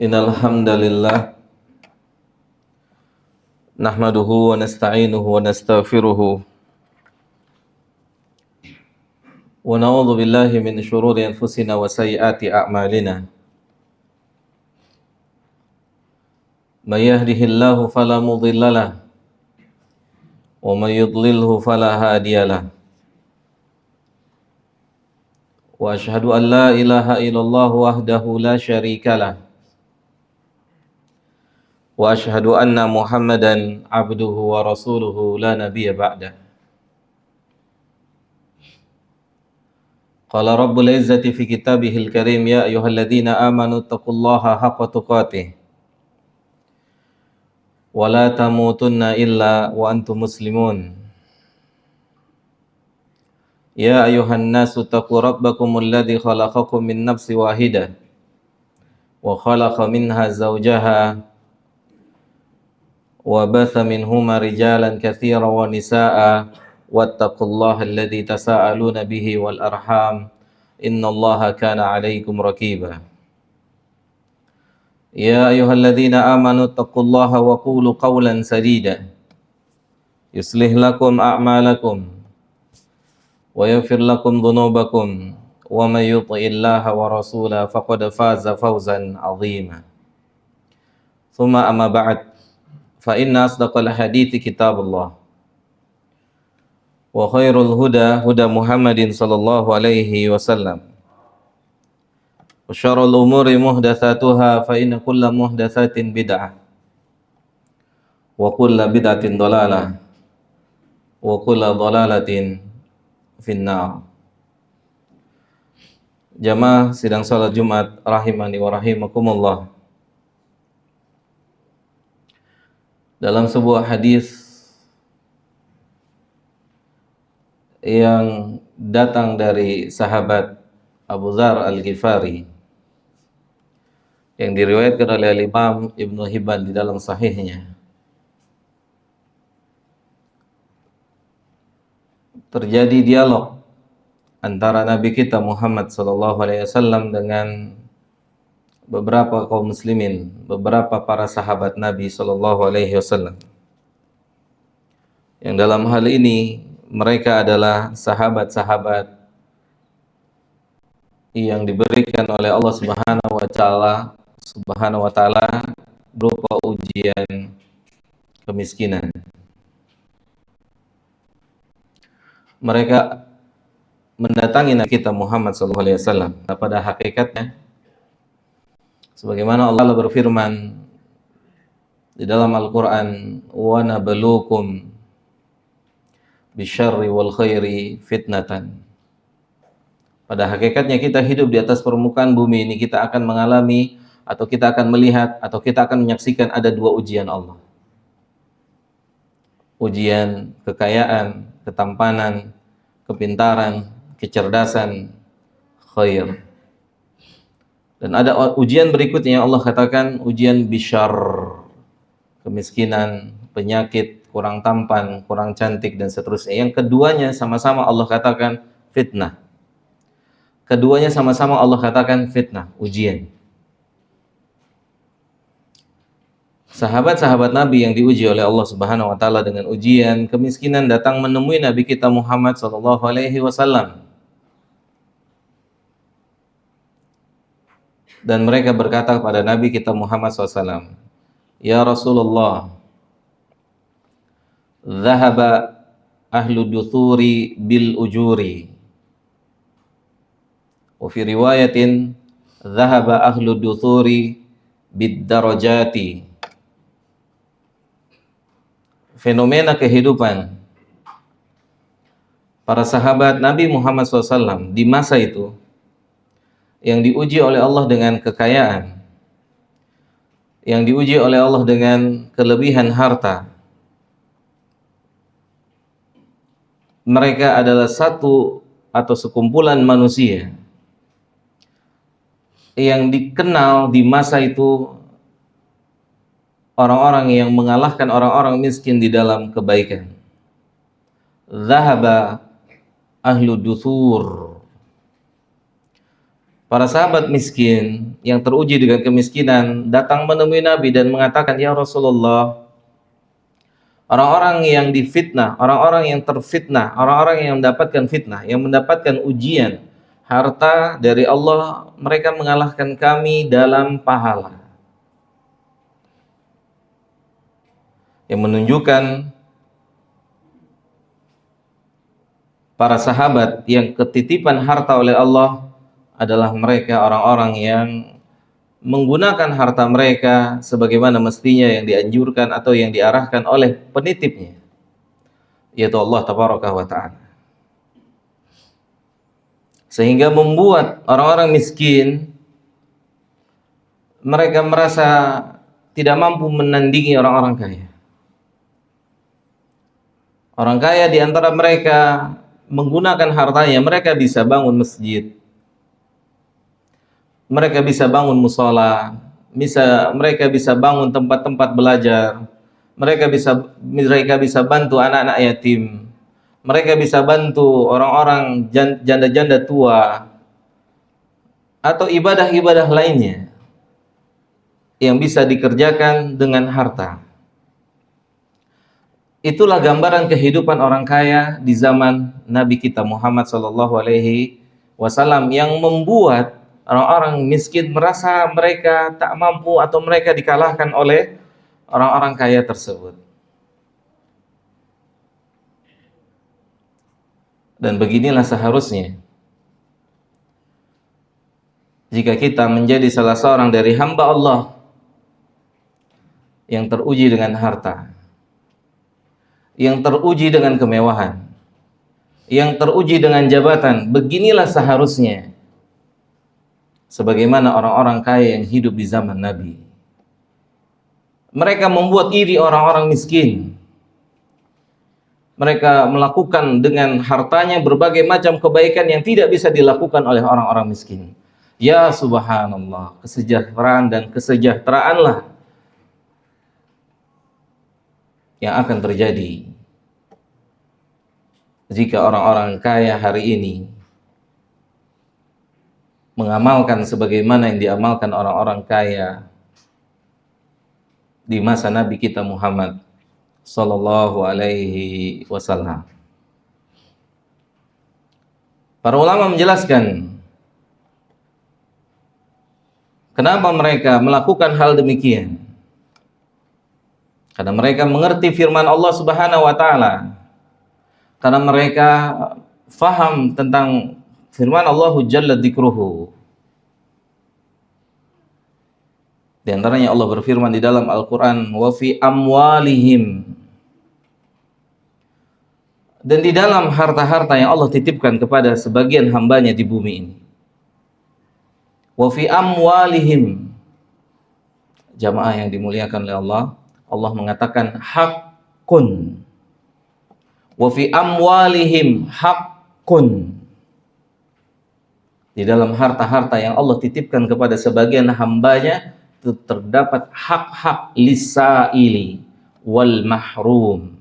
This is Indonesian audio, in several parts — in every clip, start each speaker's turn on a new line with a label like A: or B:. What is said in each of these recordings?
A: Innal hamdalillah nahmaduhu wa nasta'inuhu wa nastaghfiruhu wa na'udzu billahi min shururi anfusina wa sayyiati a'malina. May yahdihillahu fala mudhillalah wa may yudlilhu fala hadiyalah. Wa asyhadu an la ilaha illallah wahdahu la syarikalah wa asyhadu anna Muhammadan abduhu wa rasuluhu la nabiyya ba'dah. Qala Rabbul Izzati fi kitabihil karim ya ayyuhalladzina amanu taqullaha haqqa tuqatih wa la tamutunna illa wa antum muslimun. Ya ayyuhan nasu taqu rabbakumul ladzi khalaqakum min nafsin wahidah wa khalaqa minha zawjaha wa batha minhuma rijalan katsiran wa nisaa'a wattaqullaha alladzi tasaaluna bihi wal arham innallaha kana 'alaikum raqiba. Ya ayyuhalladzina amanu taqullaha wa qulu qawlan sadida yuslih lakum a'malakum wa yaghfir lakum dhunubakum wa may yuti'illaha wa rasulahu faqad faza fawzan 'azima. Tsumma amma ba'd, fa inna asdaqal hadithi kitabullah wa khairul huda huda Muhammadin sallallahu alaihi wasallam wa syarrul umuri muhdatsatuha fa inna kulla muhdatsatin bid'ah wa kulla bid'atin dhalalah wa kulla dhalalatin finnar. Jamaah sidang salat Jumat rahimani wa rahimakumullah. Dalam sebuah hadis yang datang dari sahabat Abu Dzar Al-Ghifari yang diriwayatkan oleh Imam Ibnu Hibban di dalam sahihnya, terjadi dialog antara Nabi kita Muhammad SAW dengan beberapa kaum muslimin, beberapa para sahabat Nabi SAW. Yang dalam hal ini mereka adalah sahabat-sahabat yang diberikan oleh Allah Subhanahu wa taala berupa ujian kemiskinan. Mereka mendatangi Nabi kita Muhammad SAW. Nah, pada hakikatnya sebagaimana Allah berfirman di dalam Al-Qur'an, wa nabluukum bisyarri wal khairi fitnatan. Pada hakikatnya kita hidup di atas permukaan bumi ini, kita akan mengalami atau kita akan melihat atau kita akan menyaksikan ada dua ujian Allah. Ujian kekayaan, ketampanan, kepintaran, kecerdasan, khair. Dan ada ujian berikutnya yang Allah katakan ujian bisyar, kemiskinan, penyakit, kurang tampan, kurang cantik, dan seterusnya. Yang keduanya sama-sama Allah katakan fitnah. Keduanya sama-sama Allah katakan fitnah, ujian. Sahabat-sahabat Nabi yang diuji oleh Allah Subhanahu wa taala dengan ujian kemiskinan datang menemui Nabi kita Muhammad sallallahu alaihi wasallam. Dan mereka berkata kepada Nabi kita Muhammad SAW, ya Rasulullah, dhahaba ahlu duthuri bil ujuri, wa fi riwayatin dhahaba ahlu duthuri bid darajati. Fenomena kehidupan para sahabat Nabi Muhammad SAW di masa itu yang diuji oleh Allah dengan kekayaan, yang diuji oleh Allah dengan kelebihan harta. Mereka adalah satu atau sekumpulan manusia yang dikenal di masa itu orang-orang yang mengalahkan orang-orang miskin di dalam kebaikan. Zahaba ahlu duthur. Para sahabat miskin yang teruji dengan kemiskinan datang menemui Nabi dan mengatakan, "Ya Rasulullah, orang-orang yang difitnah, orang-orang yang terfitnah, orang-orang yang mendapatkan fitnah, yang mendapatkan ujian harta dari Allah, mereka mengalahkan kami dalam pahala." Yang menunjukkan para sahabat yang ketitipan harta oleh Allah adalah mereka orang-orang yang menggunakan harta mereka sebagaimana mestinya, yang dianjurkan atau yang diarahkan oleh penitipnya, yaitu Allah Tabaraka wa Ta'ala. Sehingga membuat orang-orang miskin mereka merasa tidak mampu menandingi orang-orang kaya. Orang kaya di antara mereka menggunakan hartanya, mereka bisa bangun masjid, mereka bisa bangun musola, mereka bisa bangun tempat-tempat belajar, mereka bisa bantu anak-anak yatim, mereka bisa bantu orang-orang janda-janda tua, atau ibadah-ibadah lainnya yang bisa dikerjakan dengan harta. Itulah gambaran kehidupan orang kaya di zaman Nabi kita Muhammad SAW, yang membuat orang-orang miskin merasa mereka tak mampu atau mereka dikalahkan oleh orang-orang kaya tersebut. Dan beginilah seharusnya jika kita menjadi salah seorang dari hamba Allah yang teruji dengan harta, yang teruji dengan kemewahan, yang teruji dengan jabatan. Beginilah seharusnya sebagaimana orang-orang kaya yang hidup di zaman Nabi. Mereka membuat iri orang-orang miskin. Mereka melakukan dengan hartanya berbagai macam kebaikan yang tidak bisa dilakukan oleh orang-orang miskin. Ya subhanallah, kesejahteraan dan kesejahteraanlah yang akan terjadi jika orang-orang kaya hari ini mengamalkan sebagaimana yang diamalkan orang-orang kaya di masa Nabi kita Muhammad sallallahu alaihi wasallam. Para ulama menjelaskan kenapa mereka melakukan hal demikian. Karena mereka mengerti firman Allah Subhanahu wa taala. Karena mereka faham tentang firman Allah Jalla dzikruhu. Di antaranya Allah berfirman di dalam Al-Qur'an, "Wa fi amwalihim." Dan di dalam harta-harta yang Allah titipkan kepada sebagian hambanya di bumi ini. Wa fi amwalihim. Jamaah yang dimuliakan oleh Allah, Allah mengatakan haqqun. Wa fi amwalihim haqqun. Di dalam harta-harta yang Allah titipkan kepada sebagian hambanya itu terdapat hak-hak lisaili wal mahrum.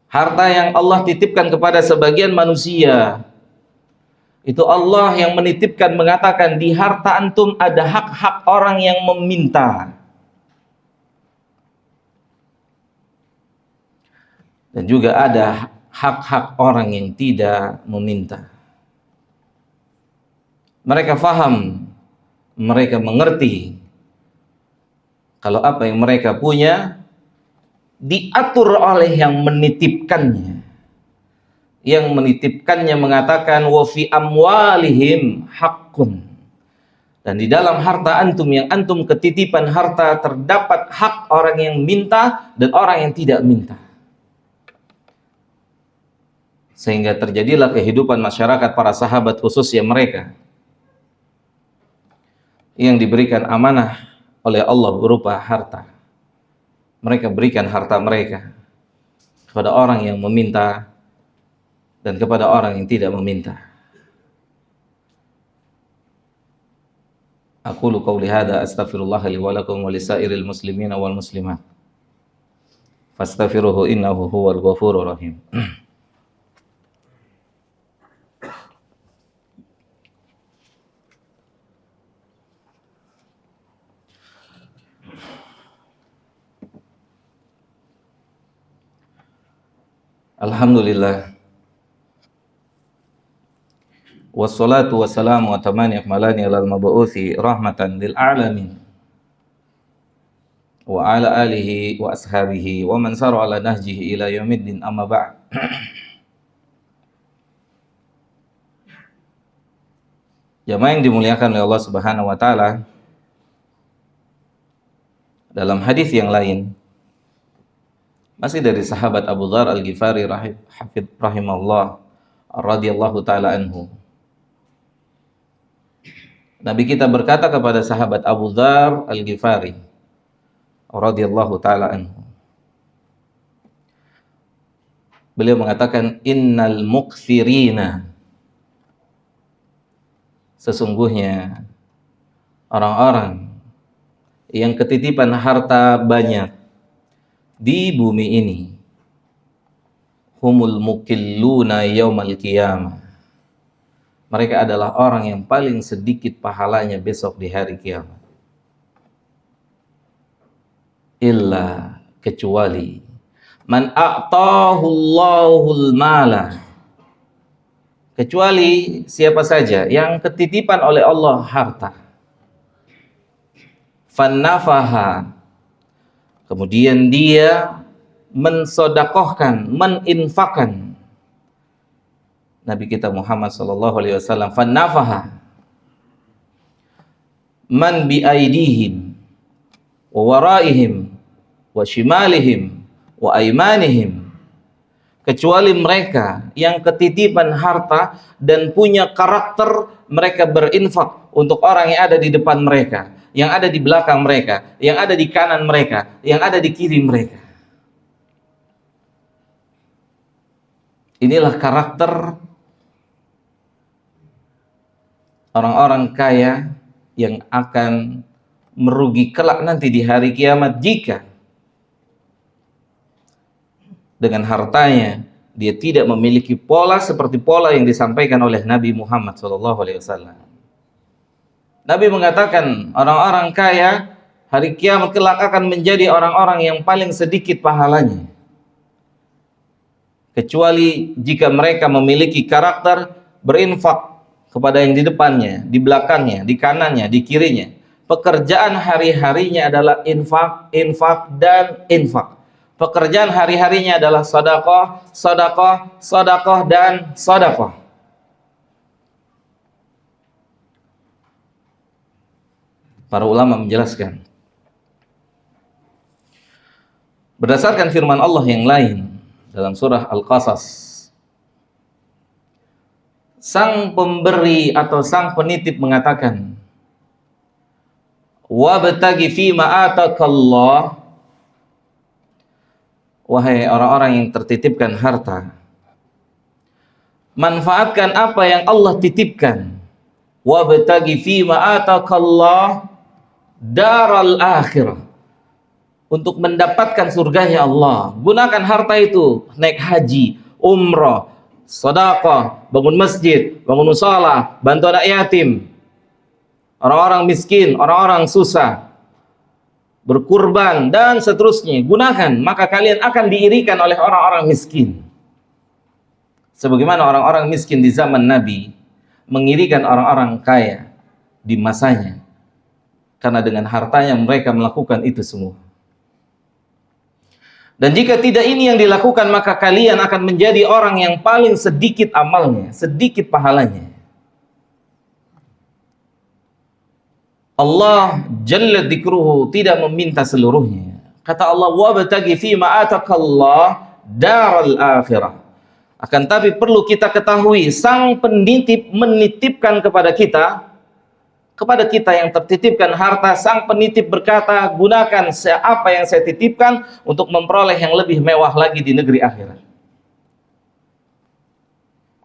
A: Harta yang Allah titipkan kepada sebagian manusia, itu Allah yang menitipkan, mengatakan di harta antum ada hak-hak orang yang meminta. Dan juga ada hak-hak orang yang tidak meminta. Mereka faham, mereka mengerti kalau apa yang mereka punya diatur oleh yang menitipkannya. Yang menitipkannya mengatakan wa fi amwalihim haqqun. Dan di dalam harta antum yang antum ketitipan harta terdapat hak orang yang minta dan orang yang tidak minta. Sehingga terjadilah kehidupan masyarakat para sahabat, khususnya mereka yang diberikan amanah oleh Allah berupa harta. Mereka berikan harta mereka kepada orang yang meminta dan kepada orang yang tidak meminta. Aqulu qawli hadza astaghfirullah li wa lakum wa lisairil muslimina wal muslimat. Fastaghfiruhu innahu huwal ghafurur rahim. Alhamdulillah. Wassalatu wassalamu atamani akmalani alal mabu'uthi rahmatan lil alamin wa ala alihi wa ashabihi wa man saru ala nahjihi ila yaumiddin, amma ba'd. Jamaah yang dimuliakan oleh Allah Subhanahu wa taala, dalam hadis yang lain masih dari sahabat Abu Dzar Al-Ghifari rahimahullah radhiyallahu taala anhu, Nabi kita berkata kepada sahabat Abu Dzar Al-Ghifari radhiyallahu taala anhu, beliau mengatakan, innal mukthirina, sesungguhnya orang-orang yang ketitipan harta banyak di bumi ini, humul mukilluna yaumal qiyamah, mereka adalah orang yang paling sedikit pahalanya besok di hari kiamat. Illa, kecuali man a'tahu Allahul mala, kecuali siapa saja yang ketitipan oleh Allah harta, fannafaha, kemudian dia mensodakohkan, meninfakkan. Nabi kita Muhammad sallallahu alaihi wasallam, fannafaha man bi aidihim wa waraihim wa shimalihim wa aimanihim, kecuali mereka yang ketitipan harta dan punya karakter mereka berinfak untuk orang yang ada di depan mereka, yang ada di belakang mereka, yang ada di kanan mereka, yang ada di kiri mereka. Inilah karakter orang-orang kaya yang akan merugi kelak nanti di hari kiamat, jika dengan hartanya dia tidak memiliki pola seperti pola yang disampaikan oleh Nabi Muhammad SAW. Nabi mengatakan, orang-orang kaya hari kiamat kelak akan menjadi orang-orang yang paling sedikit pahalanya, kecuali jika mereka memiliki karakter berinfak kepada yang di depannya, di belakangnya, di kanannya, di kirinya. Pekerjaan hari-harinya adalah infak, infak, dan infak. Pekerjaan hari-harinya adalah sedekah, sedekah, sedekah, dan sedekah. Para ulama menjelaskan, berdasarkan firman Allah yang lain dalam surah Al-Qasas, sang pemberi atau sang penitip mengatakan, wabtaghi fima atakallah, wahai orang-orang yang tertitipkan harta, manfaatkan apa yang Allah titipkan. Wabtaghi fima atakallah daral akhirah, untuk mendapatkan surganya Allah. Gunakan harta itu naik haji, umrah, sedekah, bangun masjid, bangun musala, bantu anak yatim, orang-orang miskin, orang-orang susah, berkurban, dan seterusnya. Gunakan, maka kalian akan diirikan oleh orang-orang miskin. Sebagaimana orang-orang miskin di zaman Nabi mengirikan orang-orang kaya di masanya, karena dengan hartanya mereka melakukan itu semua. Dan jika tidak ini yang dilakukan, maka kalian akan menjadi orang yang paling sedikit amalnya, sedikit pahalanya. Allah Jalla Dzikruhu tidak meminta seluruhnya. Kata Allah, wabtaghi fima atakallah daral akhirah. Akan tapi perlu kita ketahui, sang penitip menitipkan kepada kita yang tertitipkan harta, sang penitip berkata, gunakan apa yang saya titipkan untuk memperoleh yang lebih mewah lagi di negeri akhirat.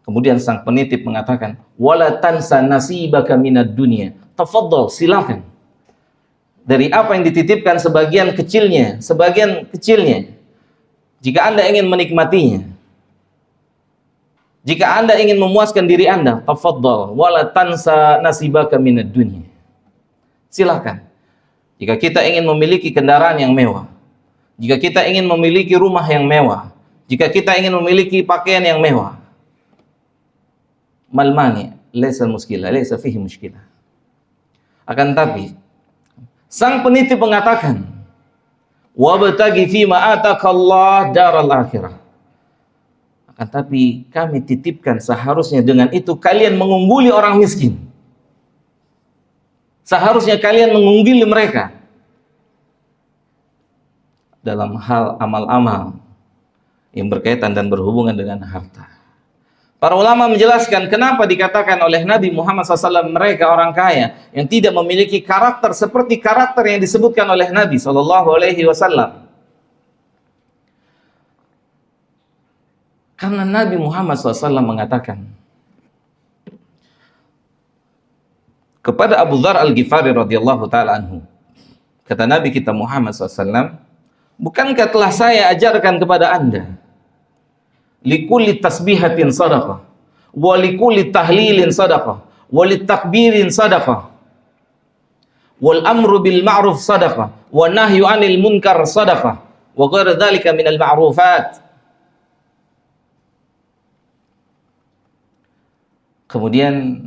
A: Kemudian sang penitip mengatakan, wala tansa nasibaka minad dunya. Tafadhal, silakan. Dari apa yang dititipkan sebagian kecilnya. Jika Anda ingin menikmatinya, jika Anda ingin memuaskan diri Anda, tafadhal, wala tansa nasibaka minad dunya. Silakan. Jika kita ingin memiliki kendaraan yang mewah, jika kita ingin memiliki rumah yang mewah, Jika kita ingin memiliki pakaian yang mewah, mal mani, laysa muskilah, laysa fihi muskilah. Akan tapi sang penitip mengatakan, wabtaghi fima atakallah daral akhirah. Akan tapi kami titipkan seharusnya dengan itu kalian mengungguli orang miskin. Seharusnya kalian mengungguli mereka dalam hal amal-amal yang berkaitan dan berhubungan dengan harta. Para ulama menjelaskan kenapa dikatakan oleh Nabi Muhammad SAW mereka orang kaya yang tidak memiliki karakter seperti karakter yang disebutkan oleh Nabi SAW. Karena Nabi Muhammad SAW mengatakan kepada Abu Dzar Al-Ghifari radhiyallahu taala anhu, kata Nabi kita Muhammad SAW, bukankah telah saya ajarkan kepada anda, likulli tasbihatin sadaqah, wa likulli tahlilin sadaqah, wa litakbirin sadaqah, wal amru bil ma'ruf sadaqah, wa nahyu 'anil munkar sadaqah, wa ghairu dzalika minal ma'rufat. Kemudian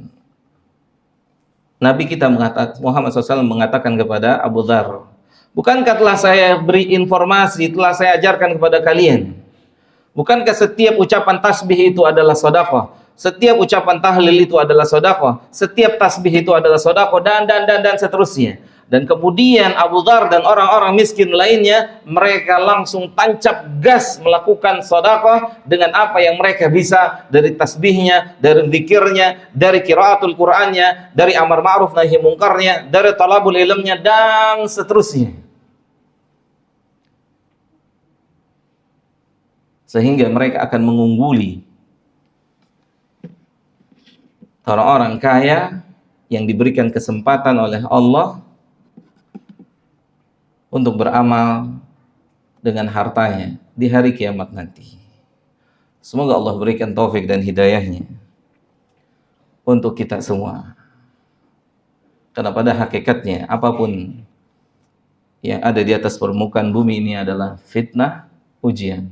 A: Nabi kita Muhammad SAW mengatakan kepada Abu Dzar, bukankah telah saya beri informasi, telah saya ajarkan kepada kalian, bukankah setiap ucapan tasbih itu adalah sedekah, setiap ucapan tahlil itu adalah sedekah, setiap tasbih itu adalah sedekah, dan seterusnya. Dan kemudian Abu Dzar dan orang-orang miskin lainnya, mereka langsung tancap gas melakukan sedekah dengan apa yang mereka bisa, dari tasbihnya, dari zikirnya, dari qiraatul Qur'annya, dari amar ma'ruf nahi mungkarnya, dari talabul ilmnya, dan seterusnya. Sehingga mereka akan mengungguli orang-orang kaya yang diberikan kesempatan oleh Allah untuk beramal dengan hartanya di hari kiamat nanti. Semoga Allah berikan taufik dan hidayahnya untuk kita semua. Karena pada hakikatnya apapun yang ada di atas permukaan bumi ini adalah fitnah, ujian.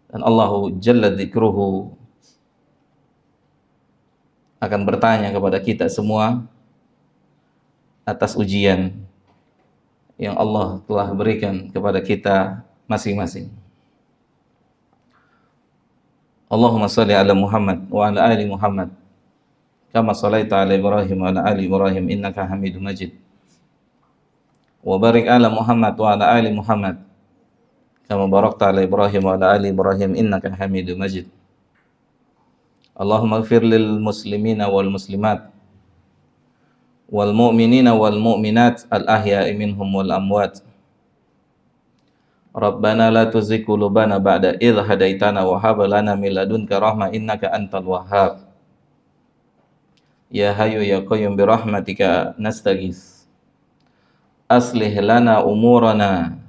A: Dan Allahu Jalla Dzikruhu akan bertanya kepada kita semua atas ujian yang Allah telah berikan kepada kita masing-masing. Allahumma salli ala Muhammad wa ala ali Muhammad kama shallaita ala Ibrahim wa ala ali Ibrahim innaka Hamidum Majid. Wa barik ala Muhammad wa ala ali Muhammad kama barakta ala Ibrahim wa ala ali Ibrahim innaka Hamidum Majid. Allahumma ighfir lil muslimina wal muslimat wal mu'minina wal mu'minat al ahya'i minhum wal amwat. Rabbana la tuzigh qulubana ba'da idh hadaitana wa hab lana min ladunka rahmah innaka antal wahhab. Ya hayyu ya qayyum bi rahmatika nastaghits. Aslih lana umurana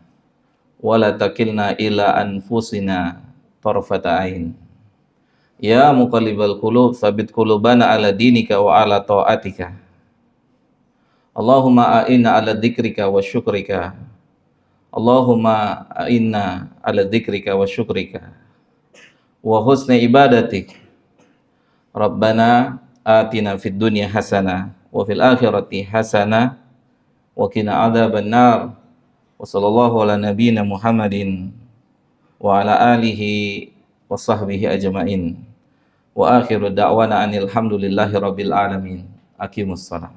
A: wa la takilna ila anfusina tarfata ain. Ya muqallibal qulub tsabbit qulubana ala dinika wa ala ta'atika. Allahumma a'inna ala dzikrika wa syukrika. Allahumma a'inna ala dzikrika wa syukrika wa husni ibadatik. Rabbana atina fid dunya hasanah wa fil akhirati hasanah wa qina adzaban nar. Wa sallallahu ala nabiyyina Muhammadin wa ala alihi wa sahbihi ajma'in. Wa akhiru da'wana anil hamdulillahi rabbil alamin. Aqimus salam.